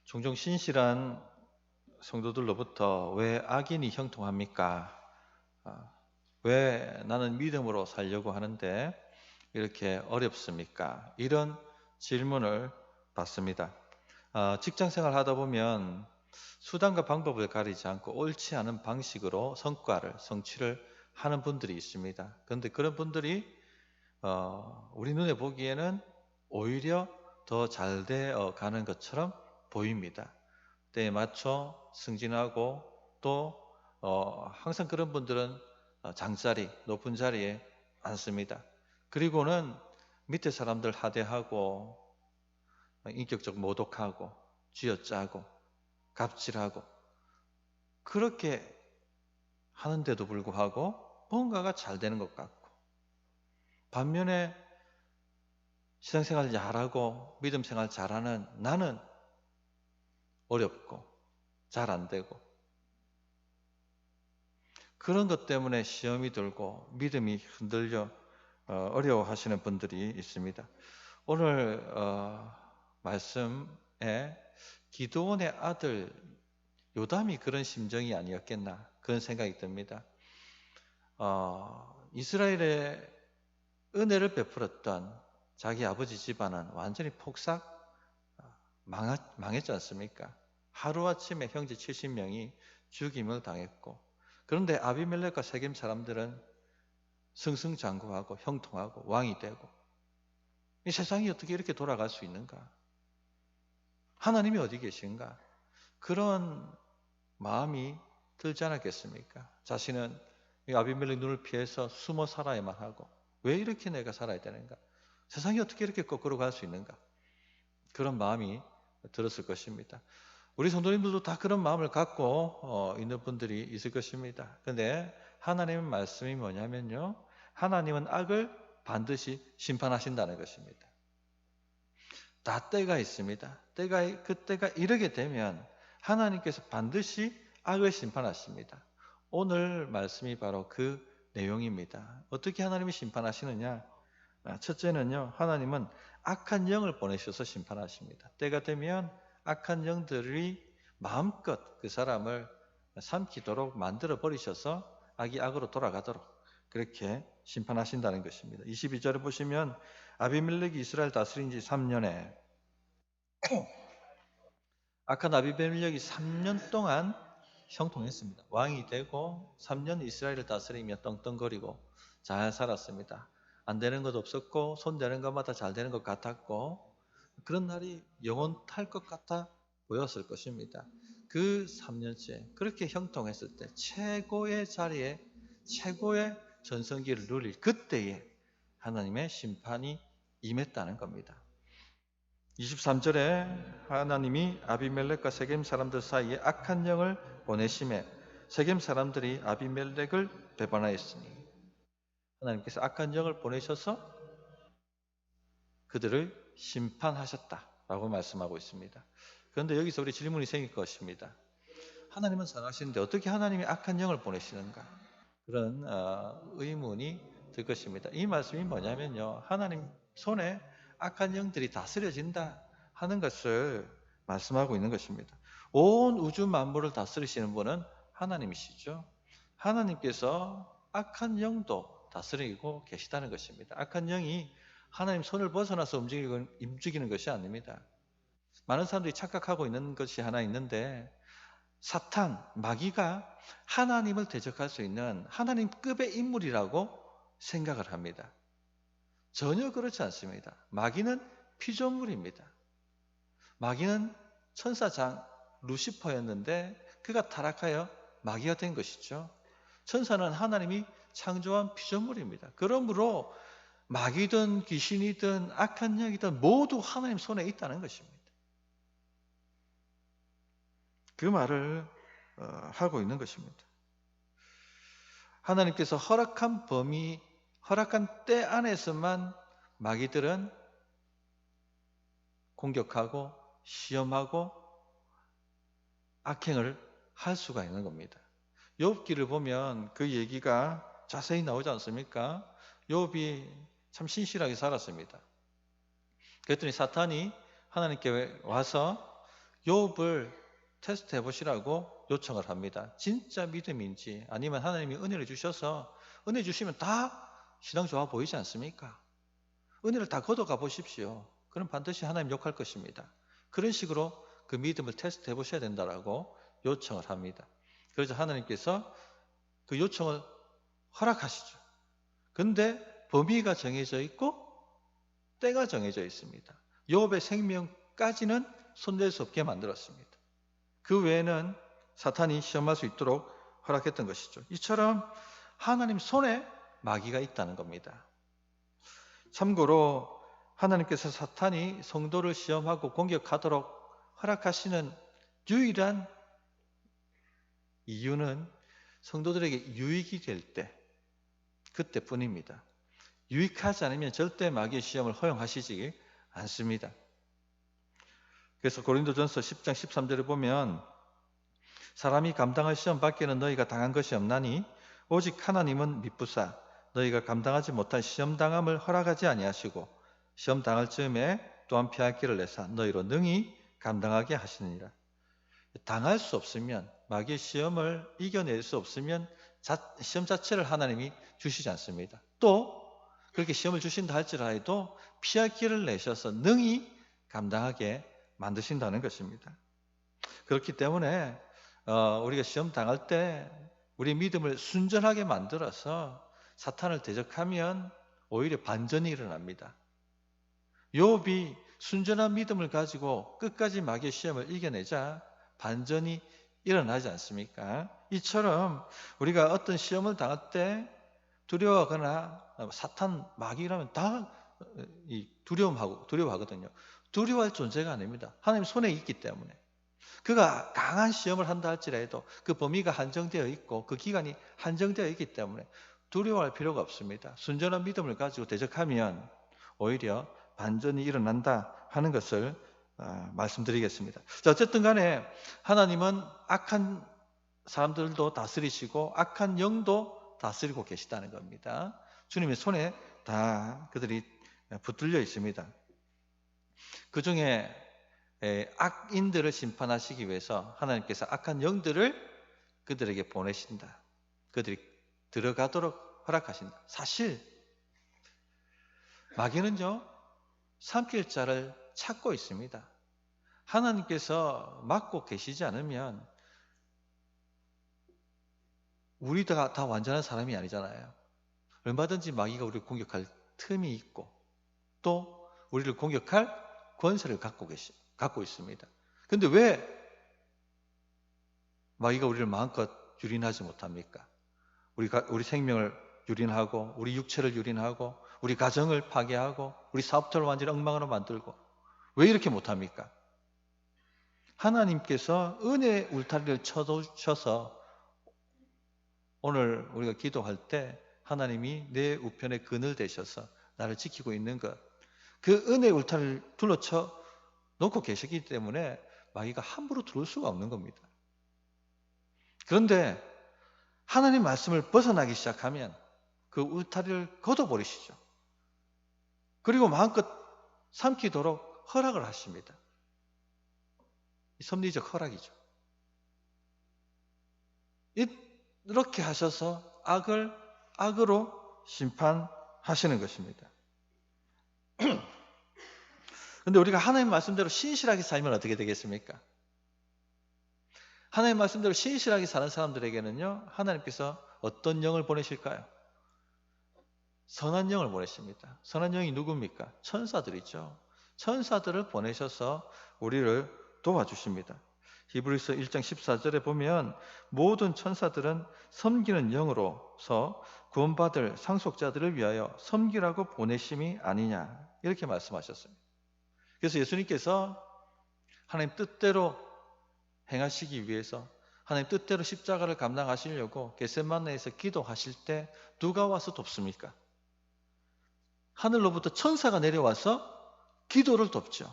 종종 신실한 성도들로부터 왜 악인이 형통합니까? 왜 나는 믿음으로 살려고 하는데 이렇게 어렵습니까? 이런 질문을 받습니다. 직장 생활 하다 보면 수단과 방법을 가리지 않고 옳지 않은 방식으로 성취를 하는 분들이 있습니다. 그런데 그런 분들이 우리 눈에 보기에는 오히려 더 잘 되어 가는 것처럼 보입니다. 때에 맞춰 승진하고 또 항상 그런 분들은 장자리, 높은 자리에 앉습니다. 그리고는 밑에 사람들 하대하고 인격적 모독하고 쥐어짜고 갑질하고 그렇게 하는데도 불구하고 뭔가가 잘 되는 것 같고, 반면에 신앙생활 잘하고 믿음 생활 잘하는 나는 어렵고 잘 안 되고, 그런 것 때문에 시험이 들고 믿음이 흔들려 어려워하시는 분들이 있습니다. 오늘 말씀에 기드온의 아들 요담이 그런 심정이 아니었겠나, 그런 생각이 듭니다. 이스라엘에 은혜를 베풀었던 자기 아버지 집안은 완전히 망했지 않습니까? 하루아침에 형제 70명이 죽임을 당했고, 그런데 아비멜렉과 세겜 사람들은 승승장구하고 형통하고 왕이 되고, 이 세상이 어떻게 이렇게 돌아갈 수 있는가? 하나님이 어디 계신가? 그런 마음이 들지 않았겠습니까? 자신은 이 아비멜렉 눈을 피해서 숨어 살아야만 하고, 왜 이렇게 내가 살아야 되는가? 세상이 어떻게 이렇게 거꾸로 갈 수 있는가? 그런 마음이 들었을 것입니다. 우리 성도님들도 다 그런 마음을 갖고 있는 분들이 있을 것입니다. 그런데 하나님의 말씀이 뭐냐면요, 하나님은 악을 반드시 심판하신다는 것입니다. 다 때가 있습니다. 그때가 이르게 되면 하나님께서 반드시 악을 심판하십니다. 오늘 말씀이 바로 그 내용입니다. 어떻게 하나님이 심판하시느냐? 첫째는요, 하나님은 악한 영을 보내셔서 심판하십니다. 때가 되면 악한 영들이 마음껏 그 사람을 삼키도록 만들어 버리셔서 악이 악으로 돌아가도록 그렇게 심판하신다는 것입니다. 22절에 보시면 아비멜렉이 이스라엘 다스린 지 3년에 악한 아비멜렉이 3년 동안 형통했습니다. 왕이 되고 3년 이스라엘을 다스리며 떵떵거리고 잘 살았습니다. 안 되는 것 없었고 손대는 것마다 잘 되는 것 같았고, 그런 날이 영원할 것 같아 보였을 것입니다. 그 3년째 그렇게 형통했을 때 최고의 자리에 최고의 전성기를 누릴 그때에 하나님의 심판이 임했다는 겁니다. 23절에 하나님이 아비멜렉과 세겜 사람들 사이에 악한 영을 보내심에 세겜 사람들이 아비멜렉을 배반하였으니, 하나님께서 악한 영을 보내셔서 그들을 심판하셨다라고 말씀하고 있습니다. 그런데 여기서 우리 질문이 생길 것입니다. 하나님은 선하시는데 어떻게 하나님이 악한 영을 보내시는가? 그런 의문이 들 것입니다. 이 말씀이 뭐냐면요, 하나님 손에 악한 영들이 다스려진다 하는 것을 말씀하고 있는 것입니다. 온 우주 만물을 다스리시는 분은 하나님이시죠. 하나님께서 악한 영도 다스리고 계시다는 것입니다. 악한 영이 하나님 손을 벗어나서 움직이는 것이 아닙니다. 많은 사람들이 착각하고 있는 것이 하나 있는데, 사탄, 마귀가 하나님을 대적할 수 있는 하나님급의 인물이라고 생각을 합니다. 전혀 그렇지 않습니다. 마귀는 피조물입니다. 마귀는 천사장 루시퍼였는데 그가 타락하여 마귀가 된 것이죠. 천사는 하나님이 창조한 피조물입니다. 그러므로 마귀든 귀신이든 악한 영이든 모두 하나님 손에 있다는 것입니다. 그 말을 하고 있는 것입니다. 하나님께서 허락한 때 안에서만 마귀들은 공격하고 시험하고 악행을 할 수가 있는 겁니다. 욥기를 보면 그 얘기가 자세히 나오지 않습니까? 욥이 참 신실하게 살았습니다. 그랬더니 사탄이 하나님께 와서 욥을 테스트해 보시라고 요청을 합니다. 진짜 믿음인지 아니면 하나님이 은혜를 주셔서 은혜 주시면 다 신앙 좋아 보이지 않습니까? 은혜를 다 걷어가 보십시오. 그럼 반드시 하나님 욕할 것입니다. 그런 식으로 그 믿음을 테스트해 보셔야 된다라고 요청을 합니다. 그래서 하나님께서 그 요청을 허락하시죠. 근데 범위가 정해져 있고 때가 정해져 있습니다. 욥의 생명까지는 손댈 수 없게 만들었습니다. 그 외에는 사탄이 시험할 수 있도록 허락했던 것이죠. 이처럼 하나님 손에 마귀가 있다는 겁니다. 참고로 하나님께서 사탄이 성도를 시험하고 공격하도록 허락하시는 유일한 이유는 성도들에게 유익이 될 때, 그때뿐입니다. 유익하지 않으면 절대 마귀의 시험을 허용하시지 않습니다. 그래서 고린도전서 10장 13절에 보면 사람이 감당할 시험 밖에는 너희가 당한 것이 없나니 오직 하나님은 미쁘사 너희가 감당하지 못한 시험당함을 허락하지 아니하시고 시험당할 즈음에 또한 피할 길을 내사 너희로 능히 감당하게 하시느니라. 당할 수 없으면 마귀의 시험을 이겨낼 수 없으면 시험 자체를 하나님이 주시지 않습니다. 또 그렇게 시험을 주신다 할지라도 피할 길을 내셔서 능히 감당하게 만드신다는 것입니다. 그렇기 때문에 우리가 시험 당할 때 우리 믿음을 순전하게 만들어서 사탄을 대적하면 오히려 반전이 일어납니다. 욥이 순전한 믿음을 가지고 끝까지 마귀의 시험을 이겨내자 반전이 일어나지 않습니까? 이처럼 우리가 어떤 시험을 당할 때 두려워하거나 사탄, 마귀라면 다 두려워하거든요. 두려워할 존재가 아닙니다. 하나님 손에 있기 때문에. 그가 강한 시험을 한다 할지라도 그 범위가 한정되어 있고 그 기간이 한정되어 있기 때문에 두려워할 필요가 없습니다. 순전한 믿음을 가지고 대적하면 오히려 반전이 일어난다 하는 것을 말씀드리겠습니다. 자, 어쨌든 간에 하나님은 악한 사람들도 다스리시고 악한 영도 다스리고 계시다는 겁니다. 주님의 손에 다 그들이 붙들려 있습니다. 그 중에 악인들을 심판하시기 위해서 하나님께서 악한 영들을 그들에게 보내신다. 그들이 들어가도록 허락하신다. 사실 마귀는요 삼킬 자를 찾고 있습니다. 하나님께서 막고 계시지 않으면 우리가 다 완전한 사람이 아니잖아요. 얼마든지 마귀가 우리를 공격할 틈이 있고 또 우리를 공격할 권세를 갖고 있습니다. 그런데 왜 마귀가 우리를 마음껏 유린하지 못합니까? 우리 생명을 유린하고 우리 육체를 유린하고 우리 가정을 파괴하고 우리 사업터를 완전히 엉망으로 만들고 왜 이렇게 못합니까? 하나님께서 은혜의 울타리를 쳐주셔서 오늘 우리가 기도할 때 하나님이 내 우편에 그늘 되셔서 나를 지키고 있는 것, 그 은혜의 울타리를 둘러쳐 놓고 계시기 때문에 마귀가 함부로 들어올 수가 없는 겁니다. 그런데 하나님 말씀을 벗어나기 시작하면 그 울타리를 걷어버리시죠. 그리고 마음껏 삼키도록 허락을 하십니다. 섭리적 허락이죠. 이렇게 하셔서 악을 악으로 심판하시는 것입니다. 그런데 우리가 하나님 말씀대로 신실하게 살면 어떻게 되겠습니까? 하나님 말씀대로 신실하게 사는 사람들에게는요, 하나님께서 어떤 영을 보내실까요? 선한 영을 보내십니다. 선한 영이 누굽니까? 천사들이죠. 천사들을 보내셔서 우리를 도와주십니다. 히브리서 1장 14절에 보면 모든 천사들은 섬기는 영으로서 구원받을 상속자들을 위하여 섬기라고 보내심이 아니냐, 이렇게 말씀하셨습니다. 그래서 예수님께서 하나님 뜻대로 행하시기 위해서 하나님 뜻대로 십자가를 감당하시려고 겟세마네에서 기도하실 때 누가 와서 돕습니까? 하늘로부터 천사가 내려와서 기도를 돕죠.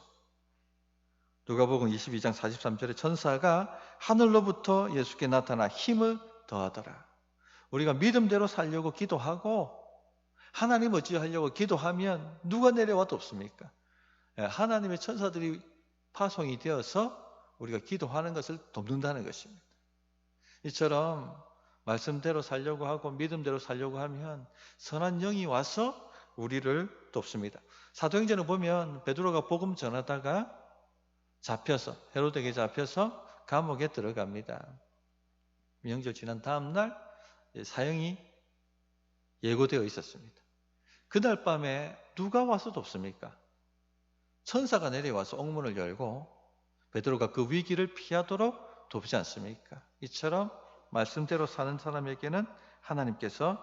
누가복음 22장 43절에 천사가 하늘로부터 예수께 나타나 힘을 더하더라. 우리가 믿음대로 살려고 기도하고 하나님 어찌하려고 기도하면 누가 내려와 돕습니까? 하나님의 천사들이 파송이 되어서 우리가 기도하는 것을 돕는다는 것입니다. 이처럼 말씀대로 살려고 하고 믿음대로 살려고 하면 선한 영이 와서 우리를 돕습니다. 사도행전을 보면 베드로가 복음 전하다가 잡혀서, 헤로데에게 잡혀서 감옥에 들어갑니다. 명절 지난 다음 날 사형이 예고되어 있었습니다. 그날 밤에 누가 와서 돕습니까? 천사가 내려와서 옥문을 열고 베드로가 그 위기를 피하도록 돕지 않습니까? 이처럼 말씀대로 사는 사람에게는 하나님께서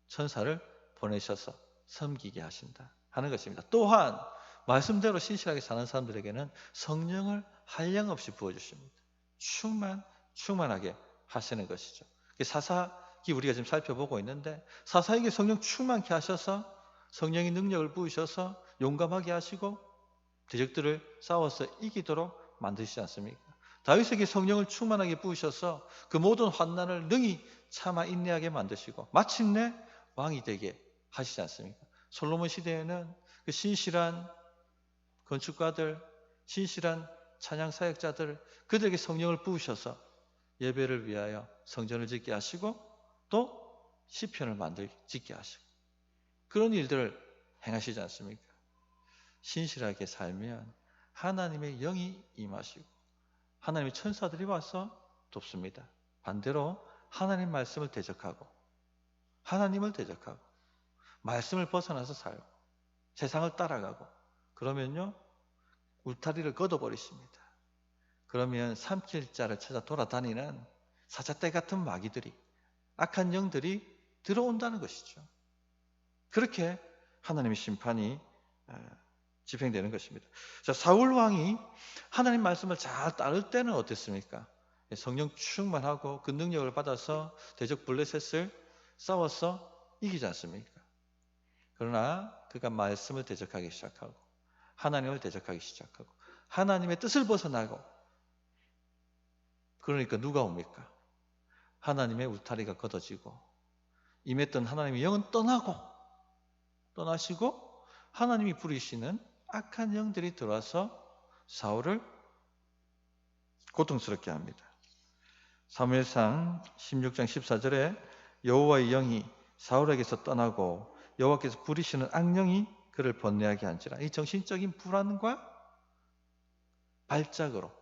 천사를 보내셔서 섬기게 하신다 하는 것입니다. 또한 말씀대로 신실하게 사는 사람들에게는 성령을 한량없이 부어주십니다. 충만하게 하시는 것이죠. 사사기 우리가 지금 살펴보고 있는데 사사에게 성령 충만케 하셔서 성령의 능력을 부으셔서 용감하게 하시고 대적들을 싸워서 이기도록 만드시지 않습니까? 다윗에게 성령을 충만하게 부으셔서 그 모든 환난을 능히 참아 인내하게 만드시고 마침내 왕이 되게 하시지 않습니까? 솔로몬 시대에는 그 신실한 건축가들, 신실한 찬양 사역자들, 그들에게 성령을 부으셔서 예배를 위하여 성전을 짓게 하시고 또 시편을 짓게 하시고 그런 일들을 행하시지 않습니까? 신실하게 살면 하나님의 영이 임하시고 하나님의 천사들이 와서 돕습니다. 반대로 하나님 말씀을 대적하고 하나님을 대적하고 말씀을 벗어나서 살고 세상을 따라가고 그러면요 울타리를 걷어버리십니다. 그러면 삼킬 자를 찾아 돌아다니는 사자떼 같은 마귀들이 악한 영들이 들어온다는 것이죠. 그렇게 하나님의 심판이 집행되는 것입니다. 자, 사울 왕이 하나님 말씀을 잘 따를 때는 어땠습니까? 성령 충만하고 그 능력을 받아서 대적 블레셋을 싸워서 이기지 않습니까? 그러나 그가 말씀을 대적하기 시작하고 하나님을 대적하기 시작하고 하나님의 뜻을 벗어나고 그러니까 누가 옵니까? 하나님의 울타리가 걷어지고 임했던 하나님의 영은 떠나시고 하나님이 부리시는 악한 영들이 들어와서 사울을 고통스럽게 합니다. 사무엘상 16장 14절에 여호와의 영이 사울에게서 떠나고 여호와께서 부리시는 악령이 그를 번뇌하게 한지라. 이 정신적인 불안과 발작으로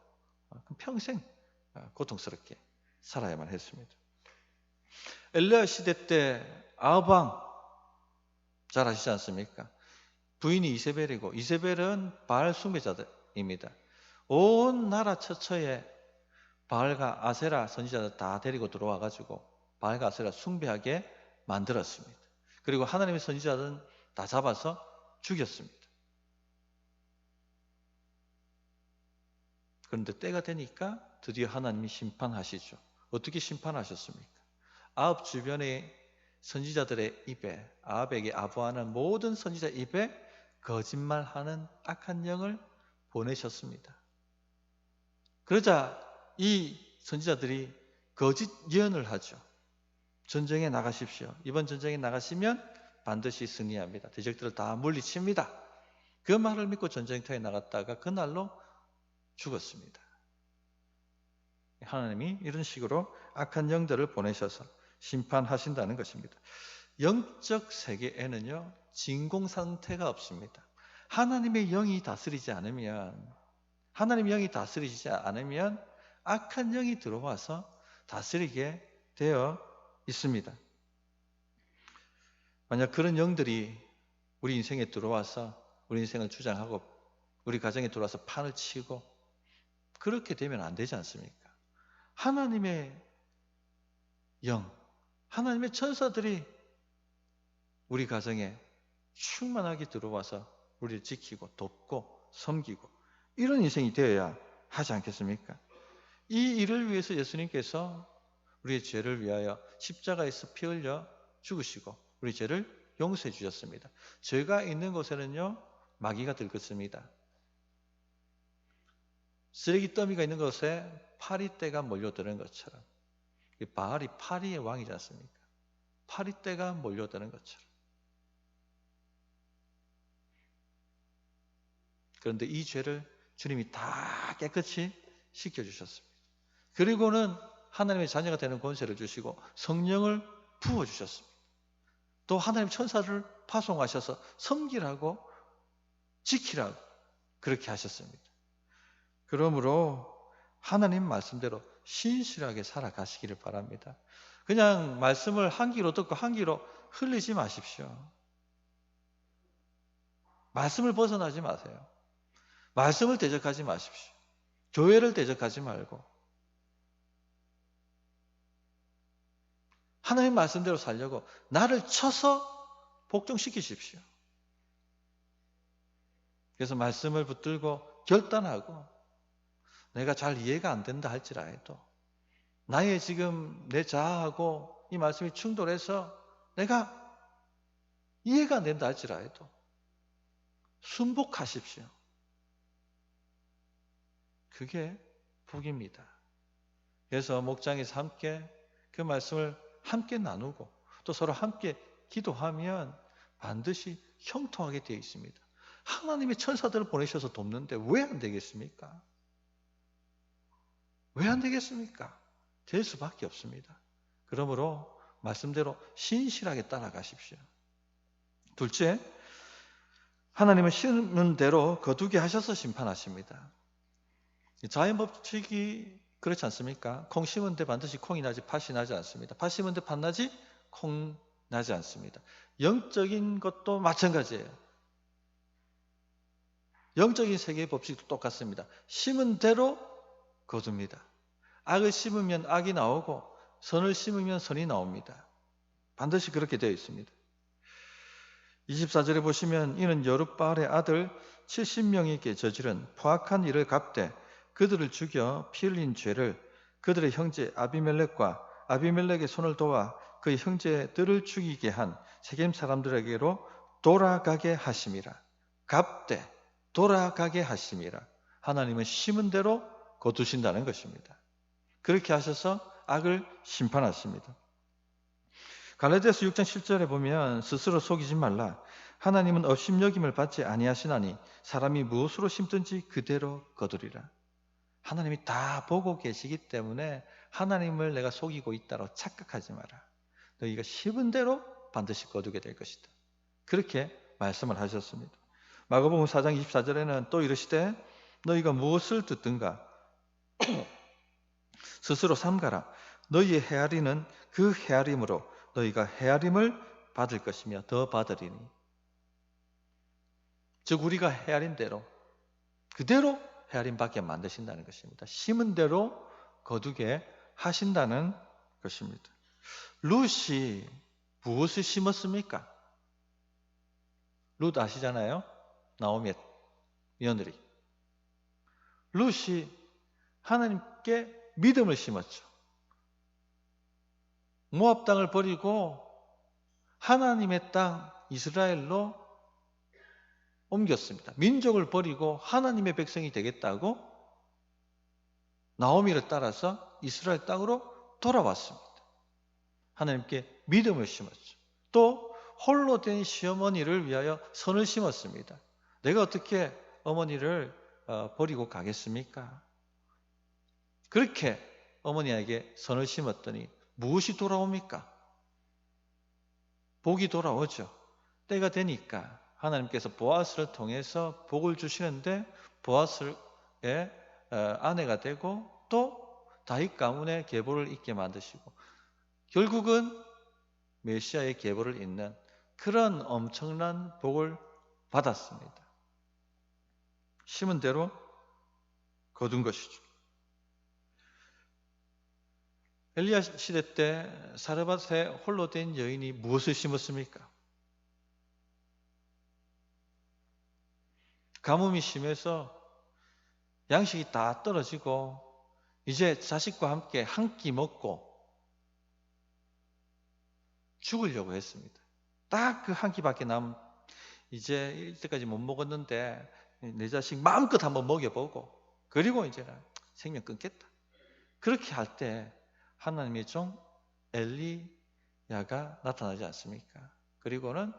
평생 고통스럽게 살아야만 했습니다. 엘리야 시대 때 아합 왕 잘 아시지 않습니까? 부인이 이세벨이고 이세벨은 바알 숭배자들입니다. 온 나라 처처에 바알과 아세라 선지자들 다 데리고 들어와가지고 바알과 아세라 숭배하게 만들었습니다. 그리고 하나님의 선지자들은 다 잡아서 죽였습니다. 그런데 때가 되니까 드디어 하나님이 심판하시죠. 어떻게 심판하셨습니까? 아합 주변의 선지자들의 입에 아합에게 아부하는 모든 선지자 입에 거짓말하는 악한 영을 보내셨습니다. 그러자 이 선지자들이 거짓 예언을 하죠. 전쟁에 나가십시오. 이번 전쟁에 나가시면 반드시 승리합니다. 대적들을 다 물리칩니다. 그 말을 믿고 전쟁터에 나갔다가 그날로 죽었습니다. 하나님이 이런 식으로 악한 영들을 보내셔서 심판하신다는 것입니다. 영적 세계에는요 진공 상태가 없습니다. 하나님의 영이 다스리지 않으면 하나님의 영이 다스리지 않으면 악한 영이 들어와서 다스리게 되어 있습니다. 만약 그런 영들이 우리 인생에 들어와서 우리 인생을 주장하고 우리 가정에 들어와서 판을 치고 그렇게 되면 안 되지 않습니까? 하나님의 영, 하나님의 천사들이 우리 가정에 충만하게 들어와서 우리를 지키고 돕고 섬기고 이런 인생이 되어야 하지 않겠습니까? 이 일을 위해서 예수님께서 우리의 죄를 위하여 십자가에서 피 흘려 죽으시고 우리 죄를 용서해 주셨습니다. 죄가 있는 곳에는요 마귀가 들끓습니다. 쓰레기 더미가 있는 곳에 파리떼가 몰려드는 것처럼 바알이 파리의 왕이지 않습니까? 파리떼가 몰려드는 것처럼. 그런데 이 죄를 주님이 다 깨끗이 씻겨주셨습니다. 그리고는 하나님의 자녀가 되는 권세를 주시고 성령을 부어주셨습니다. 또 하나님 천사를 파송하셔서 섬기라고 지키라고 그렇게 하셨습니다. 그러므로 하나님 말씀대로 신실하게 살아가시기를 바랍니다. 그냥 말씀을 한 귀로 듣고 한 귀로 흘리지 마십시오. 말씀을 벗어나지 마세요. 말씀을 대적하지 마십시오. 교회를 대적하지 말고 하나님 말씀대로 살려고 나를 쳐서 복종시키십시오. 그래서 말씀을 붙들고 결단하고 내가 잘 이해가 안 된다 할지라도 나의 지금 내 자아하고 이 말씀이 충돌해서 내가 이해가 안 된다 할지라도 순복하십시오. 그게 복입니다. 그래서 목장에서 함께 그 말씀을 함께 나누고 또 서로 함께 기도하면 반드시 형통하게 되어 있습니다. 하나님의 천사들을 보내셔서 돕는데 왜 안 되겠습니까? 왜 안 되겠습니까? 될 수밖에 없습니다. 그러므로 말씀대로 신실하게 따라가십시오. 둘째, 하나님은 심은 대로 거두게 하셔서 심판하십니다. 자연법칙이 그렇지 않습니까? 콩 심은 데 반드시 콩이 나지 팥이 나지 않습니다. 팥 심은 데 팥 나지 콩 나지 않습니다. 영적인 것도 마찬가지예요. 영적인 세계의 법칙도 똑같습니다. 심은 대로 거둡니다. 악을 심으면 악이 나오고 선을 심으면 선이 나옵니다. 반드시 그렇게 되어 있습니다. 24절에 보시면 이는 여룹바알의 아들 70명에게 저지른 포악한 일을 갚되 그들을 죽여 피 흘린 죄를 그들의 형제 아비멜렉과 아비멜렉의 손을 도와 그의 형제들을 죽이게 한 세겜 사람들에게로 돌아가게 하심이라. 갚되 돌아가게 하심이라. 하나님은 심은 대로 거두신다는 것입니다. 그렇게 하셔서 악을 심판하십니다. 갈라디아서 6장 7절에 보면 스스로 속이지 말라. 하나님은 업심여김을 받지 아니하시나니 사람이 무엇으로 심든지 그대로 거두리라. 하나님이 다 보고 계시기 때문에 하나님을 내가 속이고 있다고 착각하지 마라. 너희가 심은 대로 반드시 거두게 될 것이다. 그렇게 말씀을 하셨습니다. 마가복음 4장 24절에는 또 이르시되 너희가 무엇을 듣든가 스스로 삼가라. 너희의 헤아리는 그 헤아림으로 너희가 헤아림을 받을 것이며 더 받으리니. 즉 우리가 헤아린 대로 그대로 헤아림 받게 만드신다는 것입니다. 심은 대로 거두게 하신다는 것입니다. 룻이 무엇을 심었습니까? 룻 아시잖아요? 나오미의 며느리. 룻이 하나님께 믿음을 심었죠. 모압 땅을 버리고 하나님의 땅 이스라엘로 옮겼습니다. 민족을 버리고 하나님의 백성이 되겠다고 나오미를 따라서 이스라엘 땅으로 돌아왔습니다. 하나님께 믿음을 심었죠. 또 홀로 된 시어머니를 위하여 선을 심었습니다. 내가 어떻게 어머니를 버리고 가겠습니까? 그렇게 어머니에게 선을 심었더니 무엇이 돌아옵니까? 복이 돌아오죠. 때가 되니까 하나님께서 보아스를 통해서 복을 주시는데 보아스의 아내가 되고 또 다윗 가문의 계보를 잇게 만드시고 결국은 메시아의 계보를 잇는 그런 엄청난 복을 받았습니다. 심은 대로 거둔 것이죠. 엘리야 시대 때 사르밧에 홀로 된 여인이 무엇을 심었습니까? 가뭄이 심해서 양식이 다 떨어지고 이제 자식과 함께 한 끼 먹고 죽으려고 했습니다. 딱 그 한 끼밖에 이제 이때까지 못 먹었는데 내 자식 마음껏 한번 먹여보고 그리고 이제는 생명 끊겠다. 그렇게 할 때 하나님의 종 엘리야가 나타나지 않습니까? 그리고는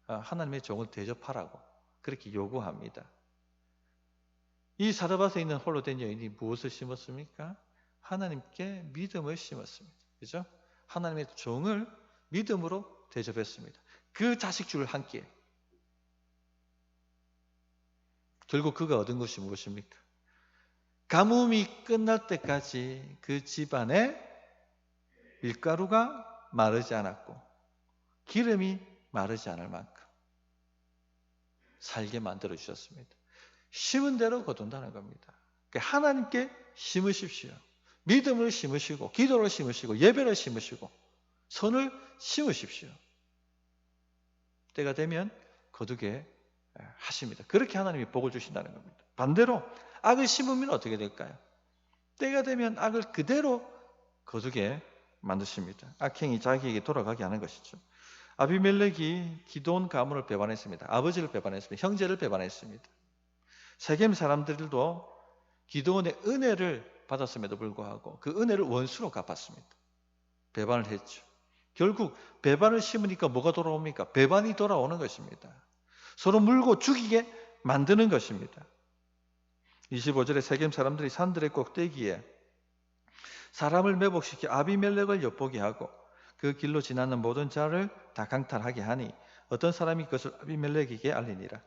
하나님의 종을 대접하라고 그렇게 요구합니다. 이 사르밧에 있는 홀로 된 여인이 무엇을 심었습니까? 하나님께 믿음을 심었습니다. 그죠? 하나님의 종을 믿음으로 대접했습니다. 그 자식줄 한 끼에. 결국 그가 얻은 것이 무엇입니까? 가뭄이 끝날 때까지 그 집안에 밀가루가 마르지 않았고 기름이 마르지 않을 만큼 살게 만들어 주셨습니다. 심은 대로 거둔다는 겁니다. 그러니까 하나님께 심으십시오. 믿음을 심으시고 기도를 심으시고 예배를 심으시고 선을 심으십시오. 때가 되면 거두게 하십니다. 그렇게 하나님이 복을 주신다는 겁니다. 반대로 악을 심으면 어떻게 될까요? 때가 되면 악을 그대로 거두게 만드십니다. 악행이 자기에게 돌아가게 하는 것이죠. 아비멜렉이 기드온 가문을 배반했습니다. 아버지를 배반했습니다. 형제를 배반했습니다. 세겜 사람들도 기드온의 은혜를 받았음에도 불구하고 그 은혜를 원수로 갚았습니다. 배반을 했죠. 결국 배반을 심으니까 뭐가 돌아옵니까? 배반이 돌아오는 것입니다. 서로 물고 죽이게 만드는 것입니다. 25절에 세겜 사람들이 산들의 꼭대기에 사람을 매복시켜 아비멜렉을 엿보게 하고 그 길로 지나는 모든 자를 다 강탈하게 하니 어떤 사람이 그것을 아비멜렉에게 알리니라.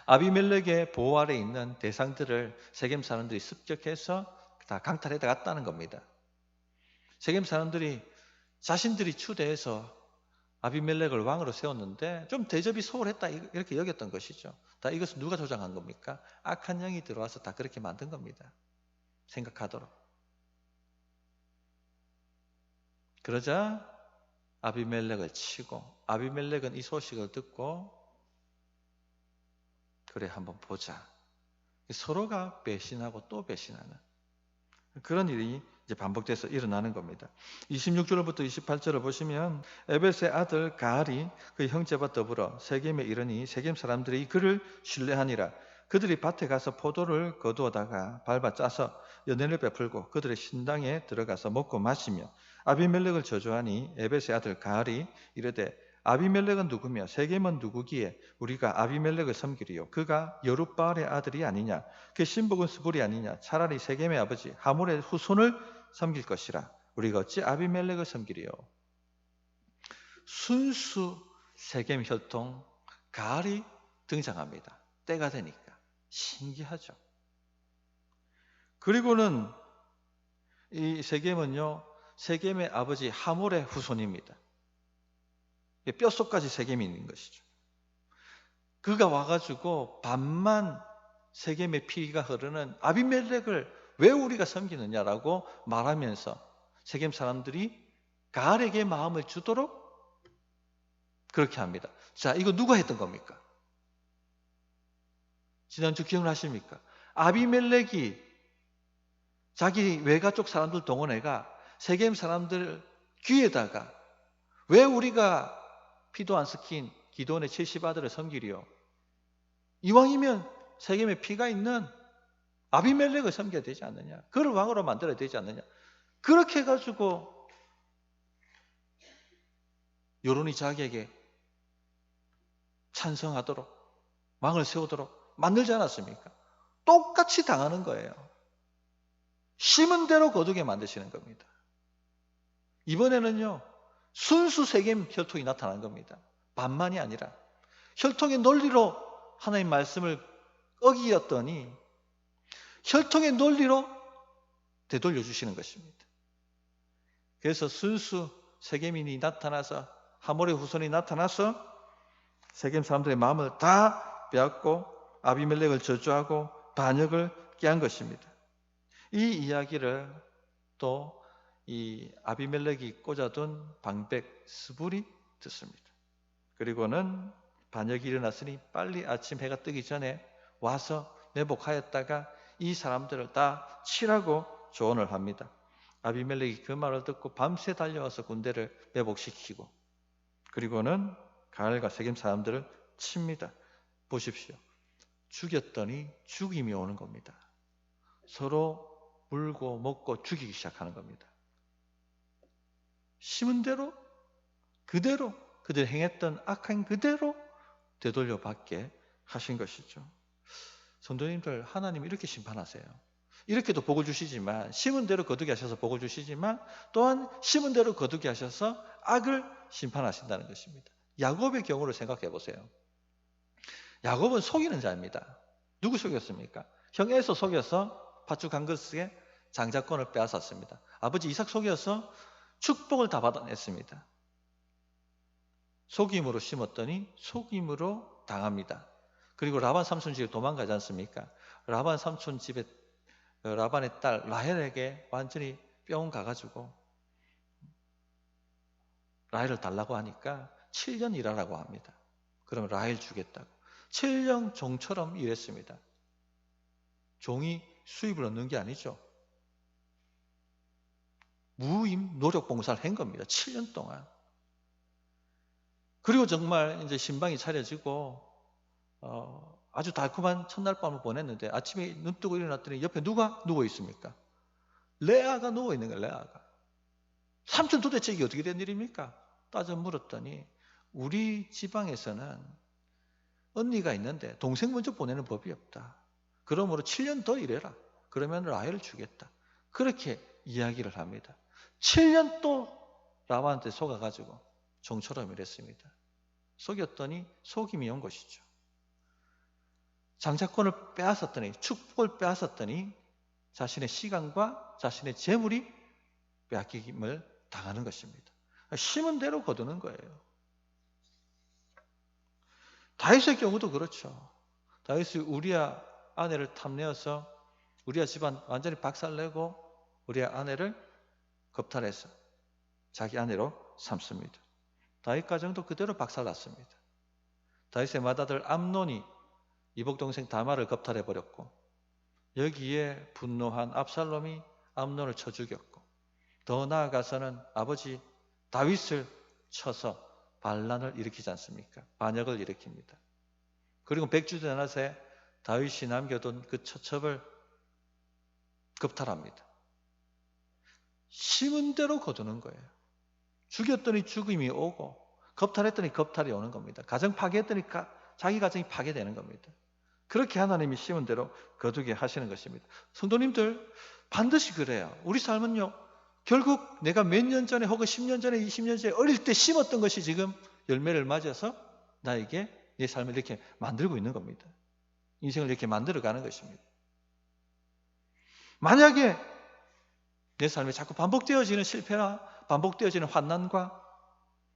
아비멜렉의 보호 아래 있는 대상들을 세겜 사람들이 습격해서 다 강탈해 갔다는 겁니다. 세겜 사람들이 자신들이 추대해서 아비멜렉을 왕으로 세웠는데 좀 대접이 소홀했다 이렇게 여겼던 것이죠. 다 이것은 누가 조장한 겁니까? 악한 영이 들어와서 다 그렇게 만든 겁니다. 생각하도록. 그러자 아비멜렉을 치고 아비멜렉은 이 소식을 듣고 그래 한번 보자. 서로가 배신하고 또 배신하는 그런 일이 이제 반복돼서 일어나는 겁니다. 26절부터 28절을 보시면 에벳의 아들 가알이 그 형제와 더불어 세겜에 이르니 세겜 사람들이 그를 신뢰하니라. 그들이 밭에 가서 포도를 거두어다가 밟아 짜서 연회를 베풀고 그들의 신당에 들어가서 먹고 마시며 아비멜렉을 저주하니 에벳의 아들 가알이 이르되 아비멜렉은 누구며 세겜은 누구기에 우리가 아비멜렉을 섬기리요? 그가 여룻바알의 아들이 아니냐? 그 신복은 스불이 아니냐? 차라리 세겜의 아버지 하몰의 후손을 섬길 것이라. 우리가 어찌 아비멜렉을 섬기리요? 순수 세겜 혈통 가알이 등장합니다. 때가 되니까. 신기하죠. 그리고는 이 세겜은요, 세겜의 아버지 하몰의 후손입니다. 뼛속까지 세겜이 있는 것이죠. 그가 와가지고 반만 세겜의 피가 흐르는 아비멜렉을 왜 우리가 섬기느냐라고 말하면서 세겜 사람들이 가알에게 마음을 주도록 그렇게 합니다. 자, 이거 누가 했던 겁니까? 지난주 기억나십니까? 아비멜렉이 자기 외가 쪽 사람들 동원해가 세겜 사람들 귀에다가 왜 우리가 피도 안 섞인 기드온의 70아들을 섬기리요? 이왕이면 세겜에 피가 있는 아비멜렉을 섬겨야 되지 않느냐? 그를 왕으로 만들어야 되지 않느냐? 그렇게 해가지고 여론이 자기에게 찬성하도록 왕을 세우도록 만들지 않았습니까? 똑같이 당하는 거예요. 심은 대로 거두게 만드시는 겁니다. 이번에는요, 순수 세겜 혈통이 나타난 겁니다. 반만이 아니라 혈통의 논리로 하나님 말씀을 어기었더니 혈통의 논리로 되돌려 주시는 것입니다. 그래서 순수 세겜인이 나타나서 하몰의 후손이 나타나서 세겜 사람들의 마음을 다 빼앗고 아비멜렉을 저주하고 반역을 깨한 것입니다. 이 이야기를 또 이 아비멜렉이 꽂아둔 방백 스불이 듣습니다. 그리고는 반역이 일어났으니 빨리 아침 해가 뜨기 전에 와서 매복하였다가 이 사람들을 다 치라고 조언을 합니다. 아비멜렉이 그 말을 듣고 밤새 달려와서 군대를 매복시키고 그리고는 가알과 세겜 사람들을 칩니다. 보십시오. 죽였더니 죽임이 오는 겁니다. 서로 물고 먹고 죽이기 시작하는 겁니다. 심은 대로 그대로 그들 행했던 악한 그대로 되돌려 받게 하신 것이죠. 성도님들, 하나님이 이렇게 심판하세요. 이렇게도 복을 주시지만, 심은 대로 거두게 하셔서 복을 주시지만, 또한 심은 대로 거두게 하셔서 악을 심판하신다는 것입니다. 야곱의 경우를 생각해 보세요. 야곱은 속이는 자입니다. 누구 속였습니까? 형 에서 속여서 팥죽 한 그릇에 장자권을 빼앗았습니다. 아버지 이삭 속여서 축복을 다 받아냈습니다. 속임으로 심었더니 속임으로 당합니다. 그리고 라반 삼촌 집에 도망가지 않습니까? 라반 삼촌 집에 라반의 딸 라헬에게 완전히 뿅 가가지고 라헬을 달라고 하니까 7년 일하라고 합니다. 그러면 라헬 주겠다고. 7년 종처럼 일했습니다. 종이 수입을 얻는 게 아니죠. 무임 노력 봉사를 한 겁니다. 7년 동안. 그리고 정말 이제 신방이 차려지고 아주 달콤한 첫날 밤을 보냈는데 아침에 눈 뜨고 일어났더니 옆에 누가 누워 있습니까? 레아가 누워 있는 거예요. 레아가. 삼촌 도대체 이게 어떻게 된 일입니까? 따져 물었더니 우리 지방에서는 언니가 있는데 동생 먼저 보내는 법이 없다. 그러므로 7년 더 일해라. 그러면 라헬을 주겠다. 그렇게 이야기를 합니다. 7년 또 라반한테 속아가지고 종처럼 일했습니다. 속였더니 속임이 온 것이죠. 장자권을 빼앗았더니, 축복을 빼앗았더니 자신의 시간과 자신의 재물이 빼앗김을 당하는 것입니다. 심은 대로 거두는 거예요. 다윗의 경우도 그렇죠. 다윗이 우리아 아내를 탐내어서 우리아 집안 완전히 박살내고 우리아 아내를 겁탈해서 자기 아내로 삼습니다. 다윗 가정도 그대로 박살났습니다. 다윗의 맏아들 암논이 이복 동생 다말을 겁탈해버렸고 여기에 분노한 압살롬이 암논을 쳐 죽였고 더 나아가서는 아버지 다윗을 쳐서 반란을 일으키지 않습니까? 반역을 일으킵니다. 그리고 백주대낮에 다윗이 남겨둔 그 처첩을 겁탈합니다. 심은 대로 거두는 거예요. 죽였더니 죽음이 오고 겁탈했더니 겁탈이 오는 겁니다. 가정 파괴했더니 자기 가정이 파괴되는 겁니다. 그렇게 하나님이 심은 대로 거두게 하시는 것입니다. 성도님들 반드시 그래요. 우리 삶은요. 결국 내가 몇 년 전에 혹은 10년 전에 20년 전에 어릴 때 심었던 것이 지금 열매를 맞아서 나에게 내 삶을 이렇게 만들고 있는 겁니다. 인생을 이렇게 만들어가는 것입니다. 만약에 내 삶에 자꾸 반복되어지는 실패나 반복되어지는 환난과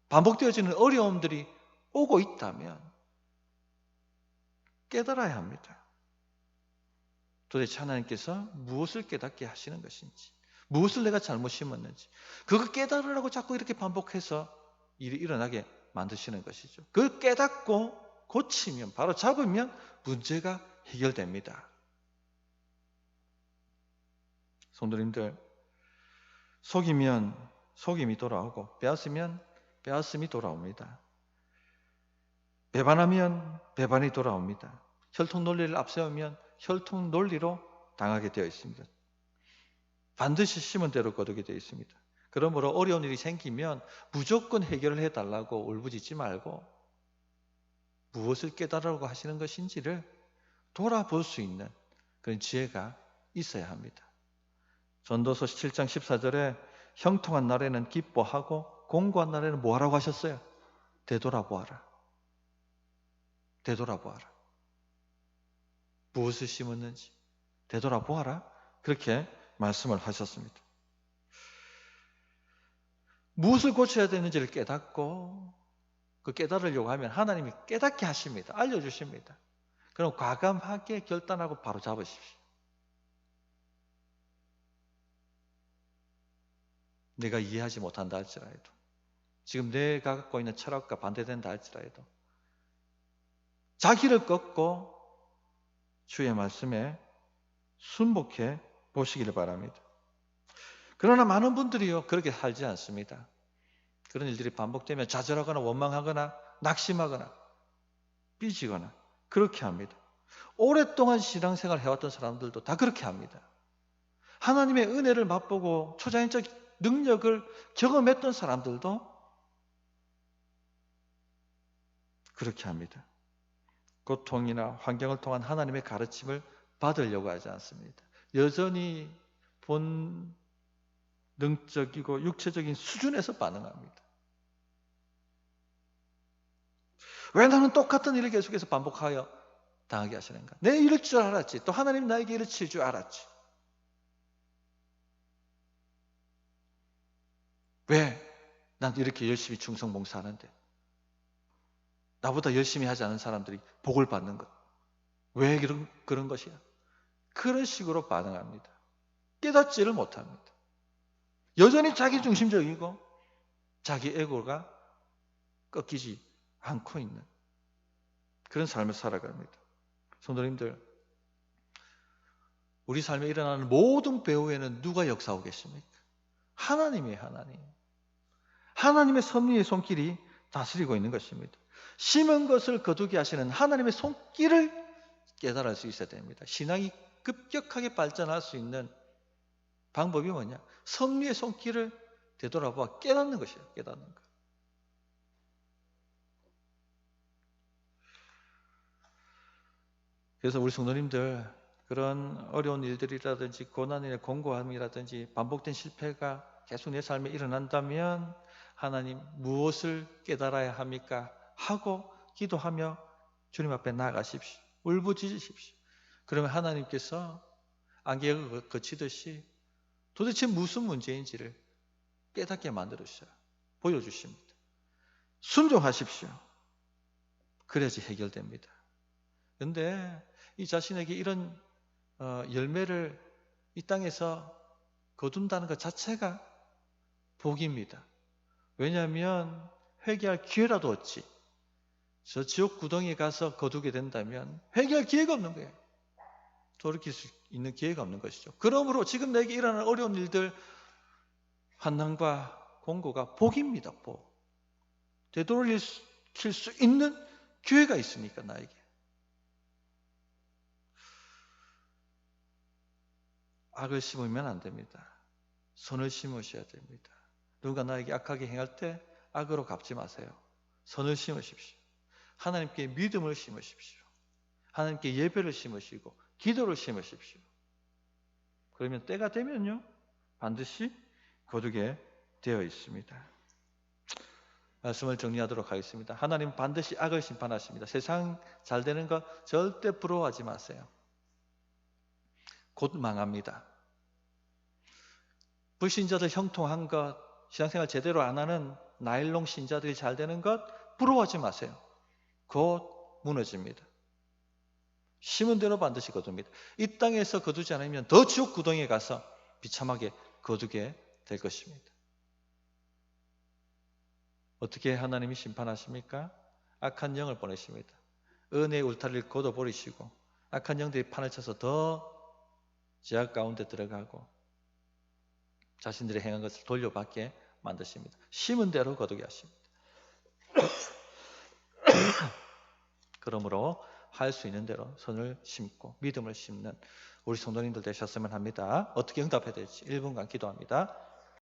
반복되어지는 어려움들이 오고 있다면 깨달아야 합니다. 도대체 하나님께서 무엇을 깨닫게 하시는 것인지, 무엇을 내가 잘못 심었는지, 그거 깨달으라고 자꾸 이렇게 반복해서 일이 일어나게 만드시는 것이죠. 그 깨닫고 고치면, 바로 잡으면 문제가 해결됩니다. 성도님들, 속이면 속임이 돌아오고 빼앗으면 빼앗음이 돌아옵니다. 배반하면 배반이 돌아옵니다. 혈통 논리를 앞세우면 혈통 논리로 당하게 되어 있습니다. 반드시 심은 대로 거두게 되어 있습니다. 그러므로 어려운 일이 생기면 무조건 해결을 해달라고 울부짖지 말고 무엇을 깨달으라고 하시는 것인지를 돌아볼 수 있는 그런 지혜가 있어야 합니다. 전도서 7장 14절에 형통한 날에는 기뻐하고 공고한 날에는 뭐 하라고 하셨어요? 되돌아보아라. 되돌아보아라. 무엇을 심었는지 되돌아보아라. 그렇게 말씀을 하셨습니다. 무엇을 고쳐야 되는지를 깨닫고 그 깨달으려고 하면 하나님이 깨닫게 하십니다. 알려주십니다. 그럼 과감하게 결단하고 바로 잡으십시오. 내가 이해하지 못한다 할지라도, 지금 내가 갖고 있는 철학과 반대된다 할지라도 자기를 꺾고 주의 말씀에 순복해 보시기를 바랍니다. 그러나 많은 분들이요 그렇게 살지 않습니다. 그런 일들이 반복되면 좌절하거나 원망하거나 낙심하거나 삐지거나 그렇게 합니다. 오랫동안 신앙생활을 해왔던 사람들도 다 그렇게 합니다. 하나님의 은혜를 맛보고 초자연적 능력을 경험했던 사람들도 그렇게 합니다. 고통이나 환경을 통한 하나님의 가르침을 받으려고 하지 않습니다. 여전히 본능적이고 육체적인 수준에서 반응합니다. 왜 나는 똑같은 일을 계속해서 반복하여 당하게 하시는가? 내 이럴 줄 알았지. 또 하나님 나에게 이르칠 줄 알았지. 왜? 난 이렇게 열심히 충성봉사하는데 나보다 열심히 하지 않은 사람들이 복을 받는 것. 왜 그런 것이야? 그런 식으로 반응합니다. 깨닫지를 못합니다. 여전히 자기중심적이고 자기 에고가 꺾이지 않고 있는 그런 삶을 살아갑니다. 성도님들, 우리 삶에 일어나는 모든 배후에는 누가 역사하고 계십니까? 하나님이에요, 하나님. 하나님의 섭리의 손길이 다스리고 있는 것입니다. 심은 것을 거두게 하시는 하나님의 손길을 깨달을 수 있어야 됩니다. 신앙이 급격하게 발전할 수 있는 방법이 뭐냐? 섭리의 손길을 되돌아보아 깨닫는 것이에요. 깨닫는 것. 그래서 우리 성도님들 그런 어려운 일들이라든지 고난이나 공고함이라든지 반복된 실패가 계속 내 삶에 일어난다면 하나님 무엇을 깨달아야 합니까? 하고 기도하며 주님 앞에 나아가십시오. 울부짖으십시오. 그러면 하나님께서 안개가 거치듯이 도대체 무슨 문제인지를 깨닫게 만들어주셔요. 보여주십니다. 순종하십시오. 그래야지 해결됩니다. 그런데 이 자신에게 이런 열매를 이 땅에서 거둔다는 것 자체가 복입니다. 왜냐하면 회개할 기회라도 얻지. 저 지옥 구덩이에 가서 거두게 된다면 회개할 기회가 없는 거예요. 돌이킬 수 있는 기회가 없는 것이죠. 그러므로 지금 내게 일어나는 어려운 일들, 환난과 공고가 복입니다. 복. 되돌릴 수 있는 기회가 있으니까 나에게. 악을 심으면 안 됩니다. 선을 심으셔야 됩니다. 누가 나에게 악하게 행할 때 악으로 갚지 마세요. 선을 심으십시오. 하나님께 믿음을 심으십시오. 하나님께 예배를 심으시고 기도를 심으십시오. 그러면 때가 되면요 반드시 거두게 되어 있습니다. 말씀을 정리하도록 하겠습니다. 하나님 반드시 악을 심판하십니다. 세상 잘 되는 거 절대 부러워하지 마세요. 곧 망합니다. 불신자들 형통한 것, 신앙생활 제대로 안 하는 나일론 신자들이 잘 되는 것 부러워하지 마세요. 곧 무너집니다. 심은 대로 반드시 거둡니다. 이 땅에서 거두지 않으면 더 지옥 구덩이에 가서 비참하게 거두게 될 것입니다. 어떻게 하나님이 심판하십니까? 악한 영을 보내십니다. 은혜의 울타리를 걷어버리시고 악한 영들이 판을 쳐서 더 제약 가운데 들어가고 자신들이 행한 것을 돌려받게 만드십니다. 심은 대로 거두게 하십니다. 그러므로 할 수 있는 대로 선을 심고 믿음을 심는 우리 성도님들 되셨으면 합니다. 어떻게 응답해야 될지 1분간 기도합니다.